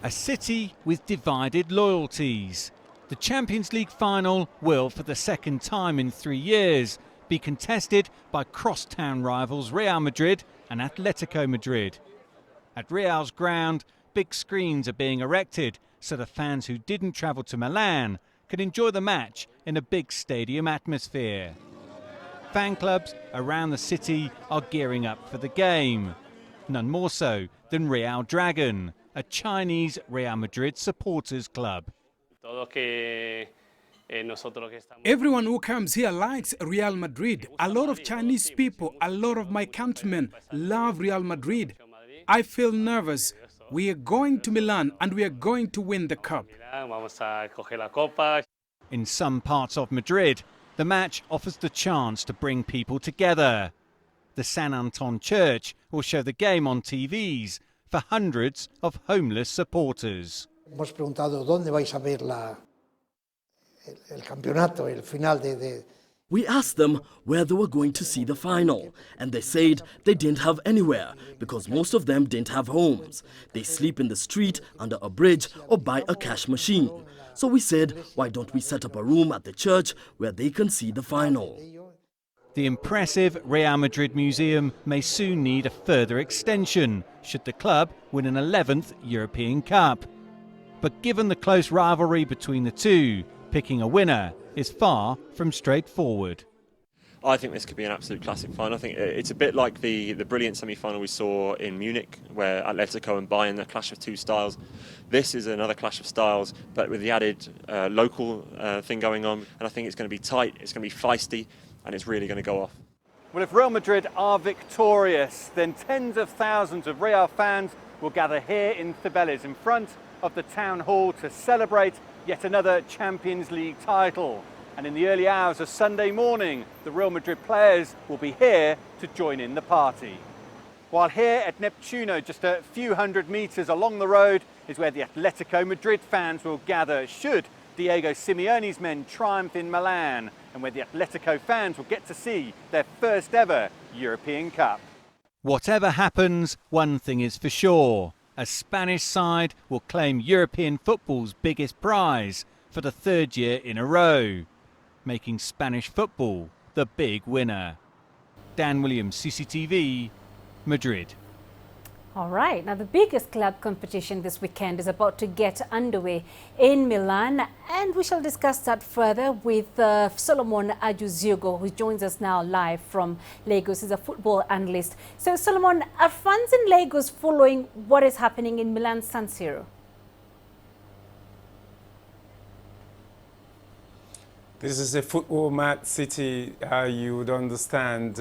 A city with divided loyalties. The Champions League final will, for the second time in 3 years, be contested by cross-town rivals Real Madrid and Atletico Madrid. At Real's ground, big screens are being erected so the fans who didn't travel to Milan can enjoy the match in a big stadium atmosphere. Fan clubs around the city are gearing up for the game. None more so than Real Dragon, a Chinese Real Madrid supporters club. Everyone who comes here likes Real Madrid. A lot of Chinese people, a lot of my countrymen love Real Madrid. I feel nervous. We are going to Milan and we are going to win the cup. In some parts of Madrid, the match offers the chance to bring people together. The San Anton Church will show the game on TVs for hundreds of homeless supporters. Hemos preguntado dónde vais a ver el campeonato, el final de. We asked them where they were going to see the final, and they said they didn't have anywhere because most of them didn't have homes. They sleep in the street, under a bridge, or by a cash machine. So we said, why don't we set up a room at the church where they can see the final? The impressive Real Madrid Museum may soon need a further extension should the club win an 11th European Cup. But given the close rivalry between the two, picking a winner is far from straightforward. I think this could be an absolute classic final. I think it's a bit like the brilliant semi-final we saw in Munich, where Atletico and Bayern, the clash of two styles. This is another clash of styles, but with the added local thing going on. And I think it's going to be tight, it's going to be feisty, and it's really going to go off. Well, if Real Madrid are victorious, then tens of thousands of Real fans will gather here in Cibeles in front of the town hall to celebrate yet another Champions League title. And in the early hours of Sunday morning, the Real Madrid players will be here to join in the party. While here at Neptuno, just a few hundred metres along the road, is where the Atletico Madrid fans will gather should Diego Simeone's men triumph in Milan, and where the Atletico fans will get to see their first ever European Cup. Whatever happens, one thing is for sure. A Spanish side will claim European football's biggest prize for the third year in a row, making Spanish football the big winner. Dan Williams, CCTV, Madrid. All right, now the biggest club competition this weekend is about to get underway in Milan, and we shall discuss that further with Solomon Ajuziogo, who joins us now live from Lagos. He's a football analyst. So Solomon, are fans in Lagos following what is happening in Milan San Siro? This is a football-mad city, you would understand.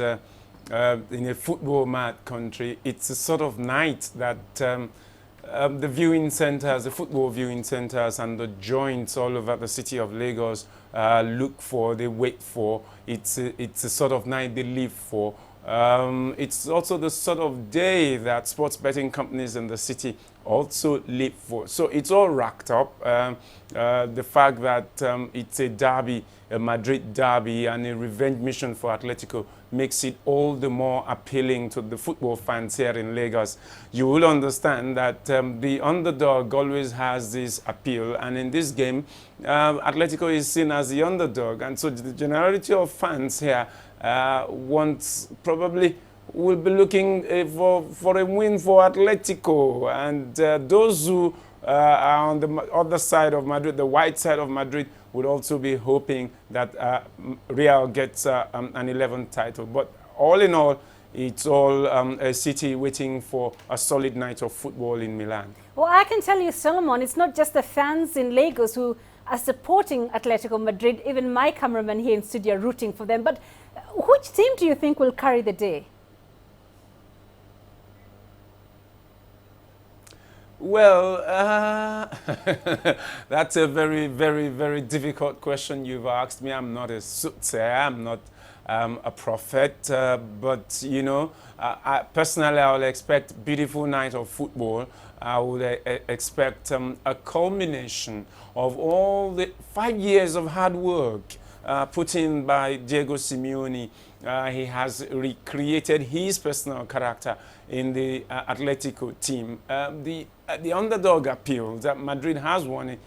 In a football-mad country, it's a sort of night that the viewing centers, the football viewing centers and the joints all over the city of Lagos look for, they wait for. It's a sort of night they live for. It's also the sort of day that sports betting companies in the city also live for. So it's all racked up. The fact that it's a derby, a Madrid derby, and a revenge mission for Atletico makes it all the more appealing to the football fans here in Lagos. You will understand that the underdog always has this appeal, and in this game, Atletico is seen as the underdog, and so the generality of fans here probably will be looking for a win for Atletico, and those who are on the other side of Madrid, the white side of Madrid, would also be hoping that Real gets an 11th title. But all in all, it's all a city waiting for a solid night of football in Milan. Well, I can tell you, Solomon, it's not just the fans in Lagos who are supporting Atletico Madrid. Even my cameraman here in studio are rooting for them. But which team do you think will carry the day? Well, that's a very, very, very difficult question you've asked me. I'm not a soothsayer, I'm not a prophet, but you know, personally I will expect beautiful night of football. I would expect a culmination of all the 5 years of hard work put in by Diego Simeone. He has recreated his personal character in the Atletico team. The the underdog appeal that Madrid has won it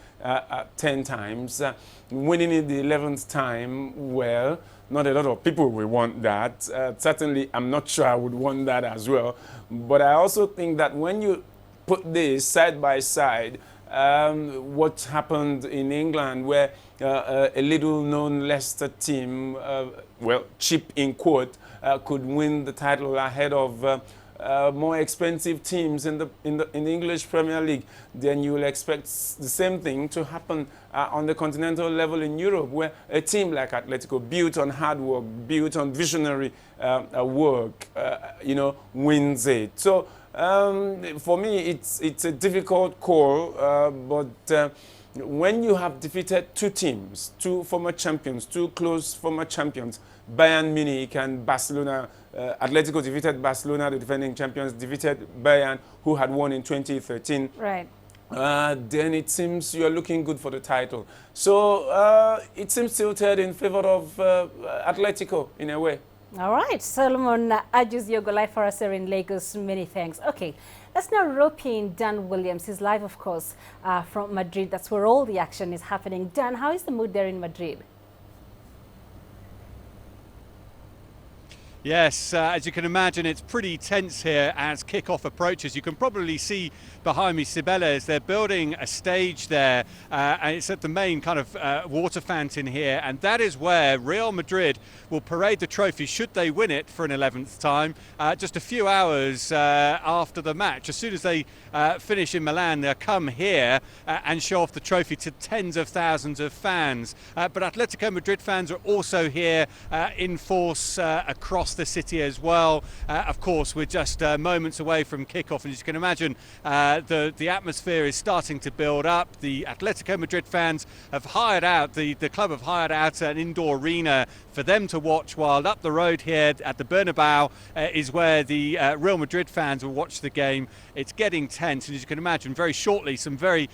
10 times, winning it the 11th time, well, not a lot of people will want that. Certainly, I'm not sure I would want that as well. But I also think that when you put this side by side, what happened in England, where a little-known Leicester team, well, cheap in quote, could win the title ahead of more expensive teams in the English Premier League, then you will expect the same thing to happen on the continental level in Europe, where a team like Atletico, built on hard work, built on visionary work, wins it. So for me, it's a difficult call, but when you have defeated two teams, two former champions, two close former champions, Bayern Munich and Barcelona, Atletico defeated Barcelona, the defending champions, defeated Bayern, who had won in 2013. Right. Then it seems you're looking good for the title. So it seems tilted in favor of Atletico in a way. All right, Solomon Ajuziogo, live for us here in Lagos. Many thanks. Okay, let's now rope in Dan Williams. He's live, of course, from Madrid. That's where all the action is happening. Dan, how is the mood there in Madrid? Yes, as you can imagine, it's pretty tense here as kickoff approaches. You can probably see behind me Cibeles. They're building a stage there, and it's at the main kind of water fountain here, and that is where Real Madrid will parade the trophy should they win it for an 11th time, just a few hours after the match. As soon as they finish in Milan, they'll come here and show off the trophy to tens of thousands of fans. But Atletico Madrid fans are also here in force across the city as well. Of course, we're just moments away from kickoff, and as you can imagine, the atmosphere is starting to build up. The Atletico Madrid fans have hired out, the club have hired out an indoor arena for them to watch, while up the road here at the Bernabeu is where the Real Madrid fans will watch the game. It's getting tense, and as you can imagine, very shortly some very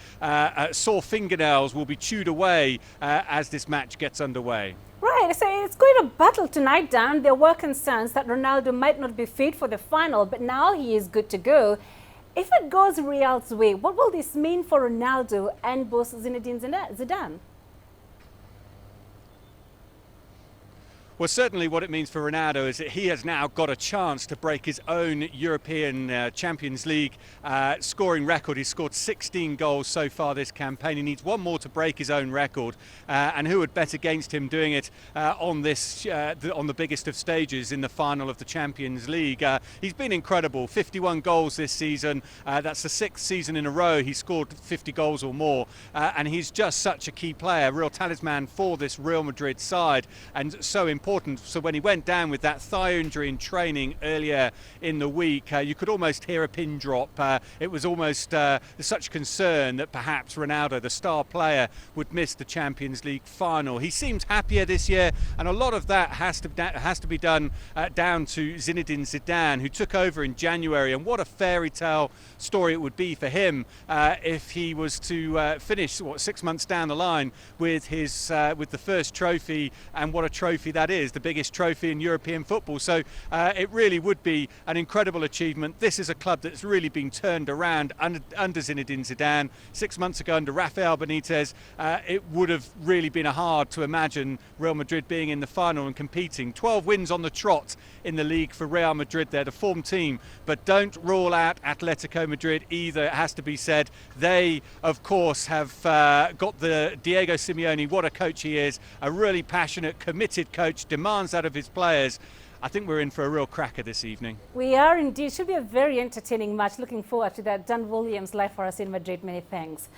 sore fingernails will be chewed away as this match gets underway. Right, so it's quite a battle tonight, Dan. There were concerns that Ronaldo might not be fit for the final, but now he is good to go. If it goes Real's way, what will this mean for Ronaldo and boss Zinedine Zidane? Well, certainly what it means for Ronaldo is that he has now got a chance to break his own European Champions League scoring record. He's scored 16 goals so far this campaign. He needs one more to break his own record. And who would bet against him doing it on the biggest of stages in the final of the Champions League? He's been incredible. 51 goals this season. That's the 6th season in a row he's scored 50 goals or more. And he's just such a key player, real talisman for this Real Madrid side, and so important. So when he went down with that thigh injury in training earlier in the week, you could almost hear a pin drop. It was almost such concern that perhaps Ronaldo, the star player, would miss the Champions League final. He seems happier this year, and a lot of that has to be done down to Zinedine Zidane, who took over in January. And what a fairy tale story it would be for him if he was to finish 6 months down the line with his with the first trophy, and what a trophy that is. The biggest trophy in European football. So it really would be an incredible achievement. This is a club that's really been turned around under Zinedine Zidane. 6 months ago under Rafael Benitez, it would have really been hard to imagine Real Madrid being in the final and competing. 12 wins on the trot in the league for Real Madrid. They're the form team, but don't rule out Atletico Madrid either, it has to be said. They, of course, have got the Diego Simeone. What a coach he is. A really passionate, committed coach, demands out of his players. I think we're in for a real cracker this evening. We are indeed. Should be a very entertaining match. Looking forward to that. Dan Williams live for us in Madrid. Many thanks.